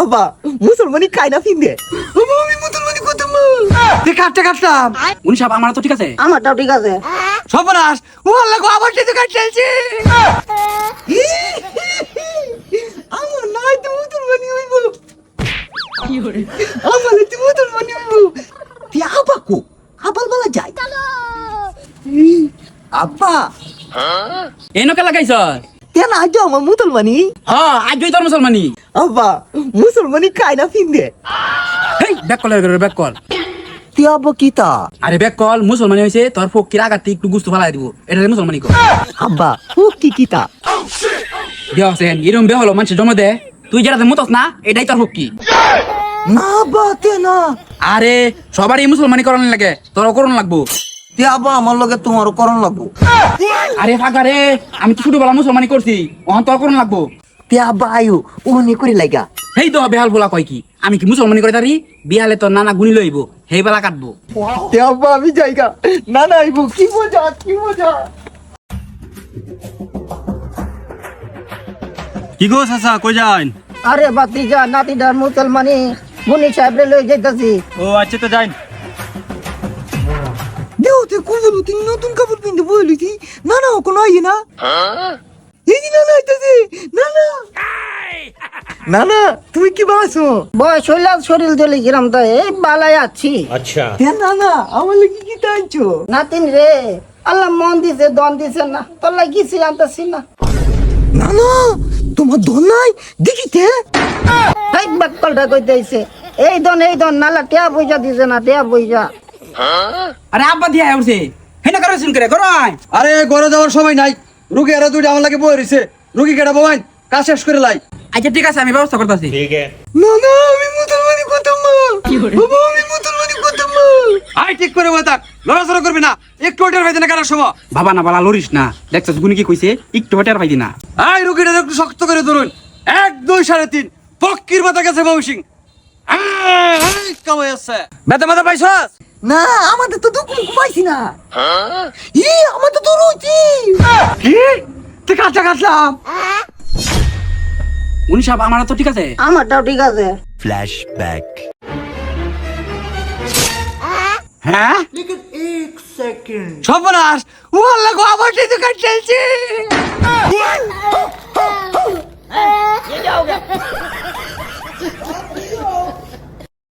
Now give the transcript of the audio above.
আব্বা মুসলমানি খাই না ফিন্দে আব্বা আমি মুসলমানি করতাম না তুই কাটতে কাটলাম উনি সাহেব আমার তো ঠিক আছে। আমারটাও ঠিক আছে। সর্বনাশ ও আল্লাহ গো আবার তুই কাট চলছে আমার নাই তো মুসলমানি হইব আমার তো মুসলমানি হইব তুই আব্বা কো আব্বা বলা যায় আব্বা এই নকে লাগাইছ? কেন আজ আমার মুসলমানি হ্যাঁ আজ তোর মুসলমানি। আব্বা মুসলমানি খাই না ফিন্দে হেই ব্যাক কল ব্যাক কল। তুই আব্বা কিতা আরে ব্যাক কল মুসলমানি হইছে তোর ফকির আগাতে একটু গুস্ত ফালাই দিব, এটা মুসলমানি কর। আব্বা ও কি কিতা দেহ সেন এরকম বে হলো মানুষের জন্ম দে, তুই যেটাতে মতস না এটাই তোর ফকি। না আব্বা তে না আরে সবারই মুসলমানি করানো লাগে, তোরও করণ লাগবো। তুই আব্বা আমার লগে তোমারও করণ লাগবো আরে ফাঁকা রে, আমি তো ছোটবেলা মুসলমানি করছি, ওখান তোর করণ লাগবো। তুই আব্বা আয়ু উনি করে লাগা হেই তো বেহাল বলা কয় কি, আমি কি মুসলমানি করে তারি? বিহালে তোর নানা গুনি লইব, হেই বেলা কাটবো। তুই আব্বা আমি যাইগা না না আইবো কি মজা কি মজা কি গো চাচা কই যান? আরে বাতিজা নাতিদার মুসলমানি মুনি সাহেবরে লই যাইতাছি। ও আচ্ছা তো যাই। দেও তে কুবলু তুই নতুন কাপড় পিনতে বইলি তুই না না কোনো আই না এই যে না না আইতাছে না না না না তুই কি বাসো বয়স হইলা শরীর জ্বলে গেলাম তাই এই বালাই আছি। তে না না আমার লাগি কি টাইছো নাতিন রে আল্লাহ মন দিছে দন দিছে না, তোর লাগি কিছু আনতাছি না। না না তোমার ধন নাই দেখিতে এই বাক্কলটা কইতেছে এই দন নালা টিয়া পয়সা দিছে না, টিয়া পয়সা। আরে আব্বা দিয়া উঠছে, হেনা কারো শুন করে করো। আরে ঘরে যাওয়ার সময় নাই, রুগী এরা দুইটা আমার লাগে বই রইছে, রুগী কেটা বাবাই কাজ শেষ করে লাই। আচ্ছা ঠিক আছে আমি ব্যবস্থা করতেছি। না না আমি মুসলমানি করতাম না বাবা আমি মুসলমানি করতাম না আই ঠিক করে বই থাক, লড়াচড়া করবি না, একটু ওটার পাইতে না কারার সময়। বাবা না বালা লরিস না, দেখছস গুনি কি কইছে একটু হটার পাইদি না। আই রুগীটা একটু শক্ত করে ধরুন, 1 2 3.5 পক্কির মাথা গেছে মৌসিং। কামাই আছে বেতা মাথা পাইছস? না আমাদের তো দুঃখ পাইছি না ই আমাদের তো রুচি কি তুই কাঁচা কাটলাম? উনি সাহেব আমার তো ঠিক আছে। আমারটাও ঠিক আছে। Flashback. হ্যাঁ সর্বনাশ ও আল্লাহ গো আবার তুই কাট চলছে